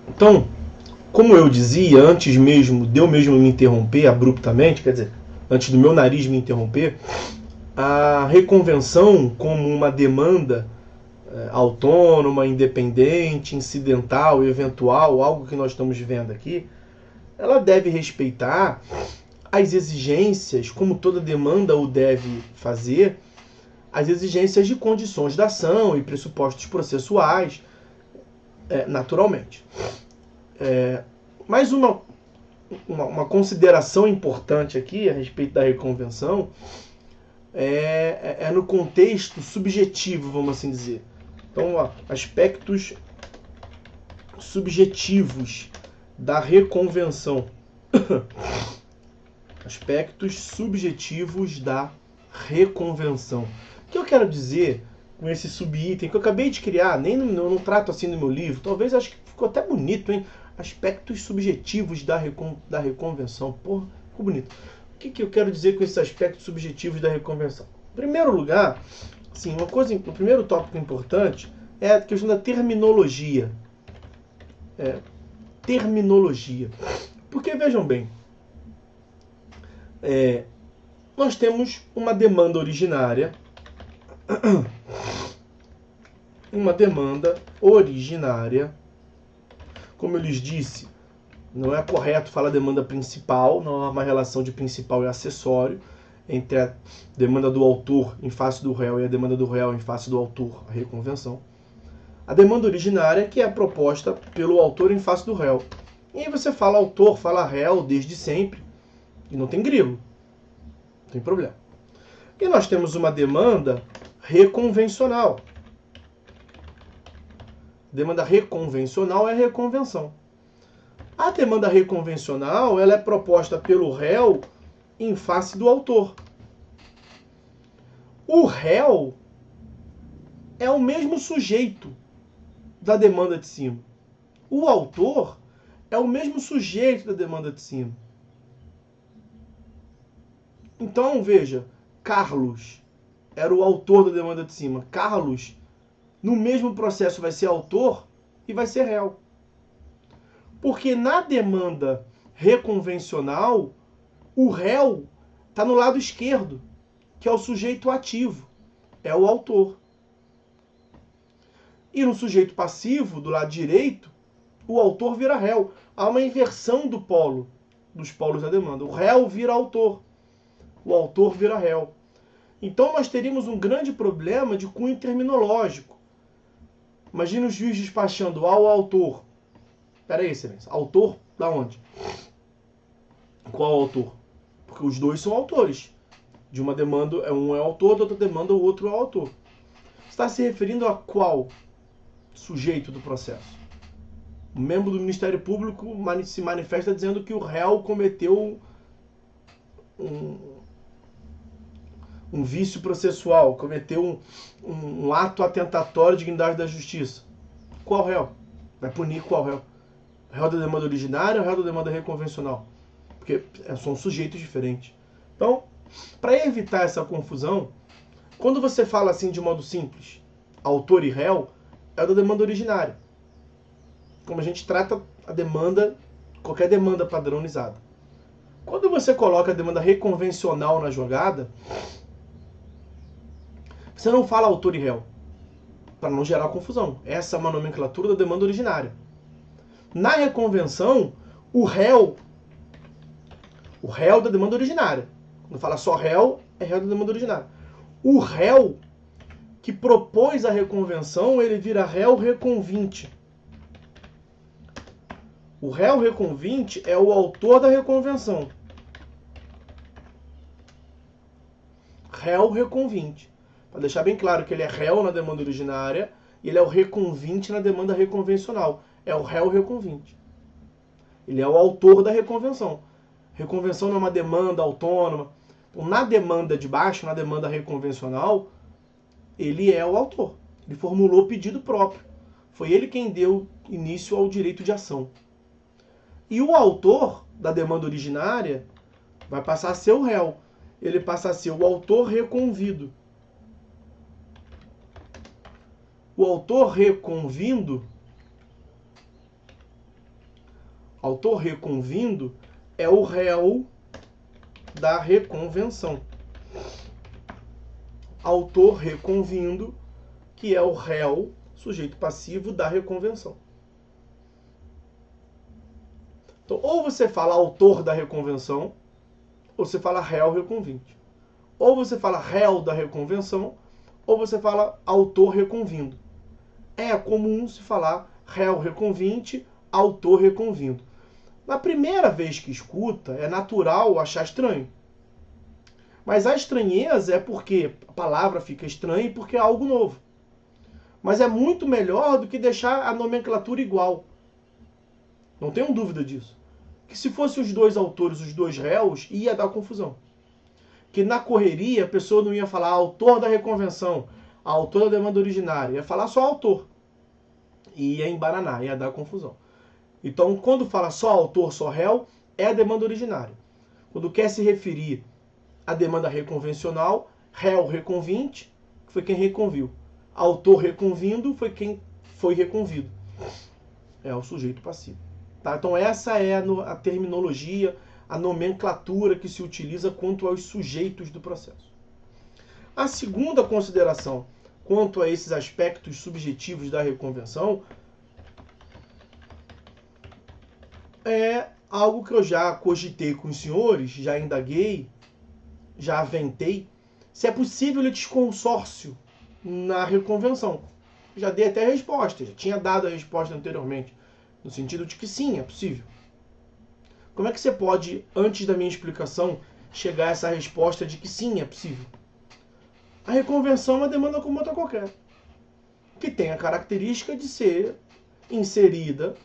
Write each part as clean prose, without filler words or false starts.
Então, como eu dizia, antes mesmo de eu mesmo me interromper abruptamente, quer dizer, antes do meu nariz me interromper, a reconvenção como uma demanda autônoma, independente, incidental, eventual, algo que nós estamos vendo aqui, ela deve respeitar as exigências, como toda demanda o deve fazer, as exigências de condições da ação e pressupostos processuais, naturalmente. Mais uma consideração importante aqui a respeito da reconvenção é no contexto subjetivo, vamos assim dizer. Então, aspectos subjetivos da reconvenção. Aspectos subjetivos da reconvenção. O que eu quero dizer com esse subitem que eu acabei de criar, nem não trato assim no meu livro, talvez acho que ficou até bonito, hein? Aspectos subjetivos da reconvenção. Porra, ficou bonito. O que eu quero dizer com esses aspectos subjetivos da reconvenção? Em primeiro lugar, sim, o primeiro tópico importante é a questão da terminologia. Terminologia. Porque, vejam bem, nós temos uma demanda originária. Uma demanda originária. Como eu lhes disse, não é correto falar demanda principal, não há uma relação de principal e acessório entre a demanda do autor em face do réu e a demanda do réu em face do autor, a reconvenção. A demanda originária, que é proposta pelo autor em face do réu. E aí você fala autor, fala réu desde sempre, e não tem grilo, não tem problema. E nós temos uma demanda reconvencional. Demanda reconvencional é a reconvenção. A demanda reconvencional ela é proposta pelo réu em face do autor. O réu é o mesmo sujeito da demanda de cima. O autor é o mesmo sujeito da demanda de cima. Então, veja, Carlos era o autor da demanda de cima. Carlos, no mesmo processo, vai ser autor e vai ser réu. Porque na demanda reconvencional, o réu está no lado esquerdo, que é o sujeito ativo, é o autor. E no sujeito passivo, do lado direito, o autor vira réu. Há uma inversão dos polos da demanda. O réu vira autor, o autor vira réu. Então nós teríamos um grande problema de cunho terminológico. Imagina o juiz despachando ao autor. Peraí, excelência, autor da onde? Qual autor? Porque os dois são autores. De uma demanda, um é autor, da outra demanda, o outro é o autor. Está se referindo a qual sujeito do processo? O membro do Ministério Público se manifesta dizendo que o réu cometeu um vício processual, cometeu um ato atentatório à dignidade da justiça. Qual réu? Vai punir qual réu? O réu da demanda originária ou o réu da demanda reconvencional? Porque são sujeitos diferentes. Então, para evitar essa confusão, quando você fala assim de modo simples, autor e réu, é o da demanda originária. Como a gente trata a demanda, qualquer demanda padronizada. Quando você coloca a demanda reconvencional na jogada, você não fala autor e réu, para não gerar confusão. Essa é uma nomenclatura da demanda originária. Na reconvenção, o réu da demanda originária. Quando fala só réu, é réu da demanda originária. O réu que propôs a reconvenção, ele vira réu reconvinte. O réu reconvinte é o autor da reconvenção. Réu reconvinte. Para deixar bem claro que ele é réu na demanda originária e ele é o reconvinte na demanda reconvencional. É o réu reconvinte. Ele é o autor da reconvenção. Reconvenção não é uma demanda autônoma. Então, na demanda de baixo, na demanda reconvencional, ele é o autor. Ele formulou pedido próprio. Foi ele quem deu início ao direito de ação. E o autor da demanda originária vai passar a ser o réu. Ele passa a ser o autor reconvido. O autor reconvindo Autor reconvindo é o réu da reconvenção. Autor reconvindo, que é o réu, sujeito passivo da reconvenção. Então, ou você fala autor da reconvenção, ou você fala réu reconvinte. Ou você fala réu da reconvenção, ou você fala autor reconvindo. É comum se falar réu reconvinte, autor reconvindo. Na primeira vez que escuta, é natural achar estranho. Mas a estranheza é porque a palavra fica estranha e porque é algo novo. Mas é muito melhor do que deixar a nomenclatura igual. Não tenham dúvida disso. Que se fossem os dois autores, os dois réus, ia dar confusão. Que na correria a pessoa não ia falar autor da reconvenção, autor da demanda originária, ia falar só autor. E ia embaranar, ia dar confusão. Então, quando fala só autor, só réu, é a demanda originária. Quando quer se referir à demanda reconvencional, réu reconvinte, foi quem reconviu. Autor reconvindo foi quem foi reconvido. É o sujeito passivo. Tá? Então essa é a terminologia, a nomenclatura que se utiliza quanto aos sujeitos do processo. A segunda consideração quanto a esses aspectos subjetivos da reconvenção é algo que eu já cogitei com os senhores, já indaguei, já aventei, se é possível litisconsórcio na reconvenção. Já dei até a resposta, já tinha dado a resposta anteriormente, no sentido de que sim, é possível. Como é que você pode, antes da minha explicação, chegar a essa resposta de que sim, é possível? A reconvenção é uma demanda como outra qualquer, que tem a característica de ser inserida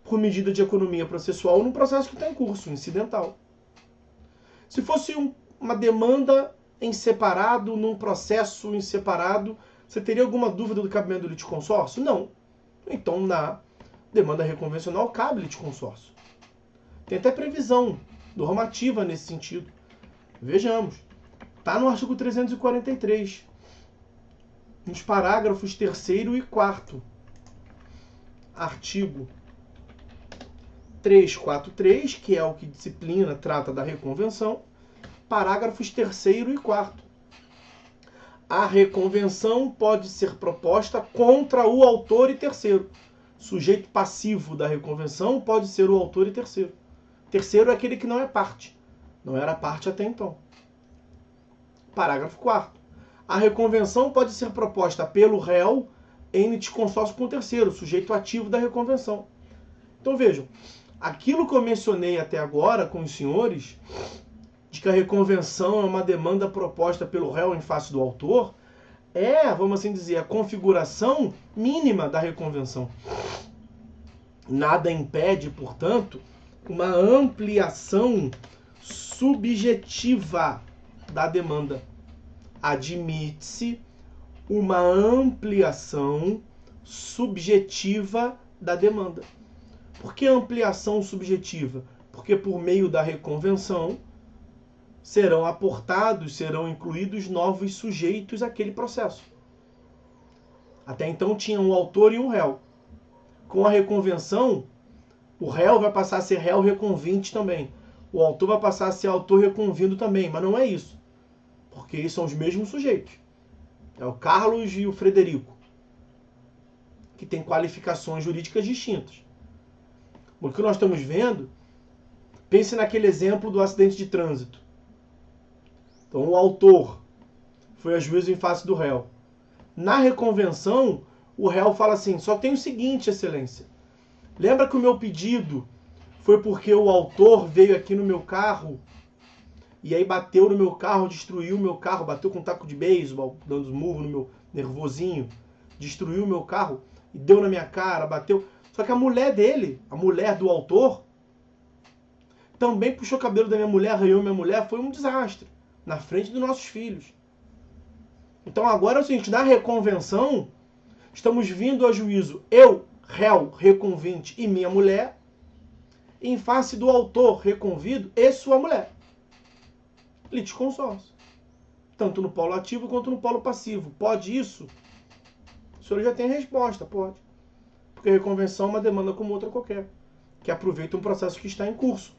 por medida de economia processual num processo que está em curso, incidental. Se fosse uma demanda em separado, num processo em separado, você teria alguma dúvida do cabimento do litisconsórcio? Não. Então, na demanda reconvencional, cabe litisconsórcio. Tem até previsão normativa nesse sentido. Vejamos. Está no artigo 343, nos parágrafos 3º e 4º. Artigo 343, que é o que disciplina, trata da reconvenção, parágrafos 3º e 4º. A reconvenção pode ser proposta contra o autor e terceiro. Sujeito passivo da reconvenção pode ser o autor e terceiro. Terceiro é aquele que não é parte. Não era parte até então. Parágrafo 4º. A reconvenção pode ser proposta pelo réu em litisconsórcio com o terceiro, sujeito ativo da reconvenção. Então vejam, aquilo que eu mencionei até agora com os senhores, de que a reconvenção é uma demanda proposta pelo réu em face do autor, é, vamos assim dizer, a configuração mínima da reconvenção. Nada impede, portanto, uma ampliação subjetiva da demanda. Admite-se uma ampliação subjetiva da demanda. Por que ampliação subjetiva? Porque por meio da reconvenção serão aportados, serão incluídos novos sujeitos àquele processo. Até então tinha um autor e um réu. Com a reconvenção, o réu vai passar a ser réu reconvinte também. O autor vai passar a ser autor reconvindo também, mas não é isso. Porque eles são os mesmos sujeitos. É o Carlos e o Frederico, que têm qualificações jurídicas distintas. O que nós estamos vendo, pense naquele exemplo do acidente de trânsito. Então o autor foi a juízo em face do réu. Na reconvenção, o réu fala assim, só tem o seguinte, excelência. Lembra que o meu pedido foi porque o autor veio aqui no meu carro e aí bateu no meu carro, destruiu o meu carro, bateu com um taco de beisebol, dando murro no meu nervosinho, destruiu o meu carro e deu na minha cara, bateu. Só que a mulher dele, a mulher do autor, também puxou o cabelo da minha mulher, arranhou minha mulher, foi um desastre na frente dos nossos filhos. Então agora é o seguinte, na reconvenção, estamos vindo a juízo, eu, réu, reconvinte e minha mulher, em face do autor reconvido e sua mulher. Litisconsórcio. Tanto no polo ativo quanto no polo passivo. Pode isso? O senhor já tem a resposta, pode. Porque a reconvenção é uma demanda como outra qualquer. que aproveita um processo que está em curso.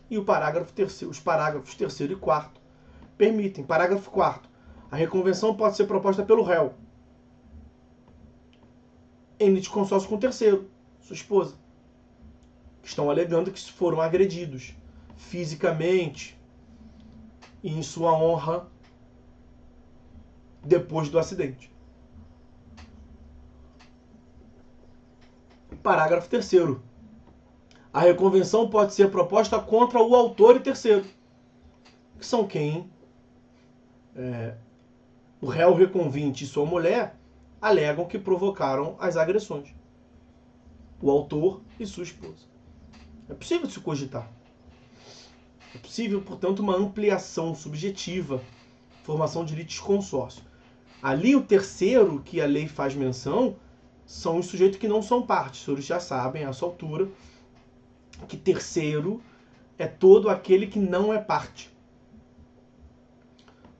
E os parágrafos 3º e 4º permitem. Parágrafo 4º. A reconvenção pode ser proposta pelo réu em litisconsórcio com o terceiro, sua esposa, que estão alegando que foram agredidos fisicamente e em sua honra depois do acidente. Parágrafo 3º. A reconvenção pode ser proposta contra o autor e terceiro, que são quem o réu reconvinte e sua mulher alegam que provocaram as agressões. O autor e sua esposa. É possível se cogitar. É possível, portanto, uma ampliação subjetiva, formação de litisconsórcio. Ali o terceiro que a lei faz menção são os sujeitos que não são partes. Os senhores já sabem, a essa altura, que terceiro é todo aquele que não é parte.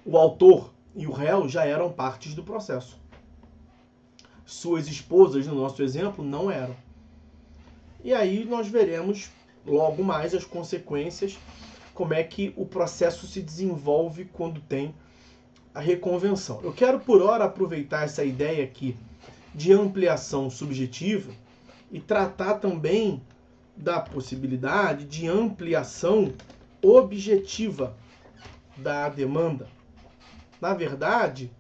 O autor e o réu já eram partes do processo. Suas esposas, no nosso exemplo, não eram. E aí nós veremos logo mais as consequências, como é que o processo se desenvolve quando tem a reconvenção. Eu quero, por hora, aproveitar essa ideia aqui de ampliação subjetiva e tratar também da possibilidade de ampliação objetiva da demanda. Na verdade,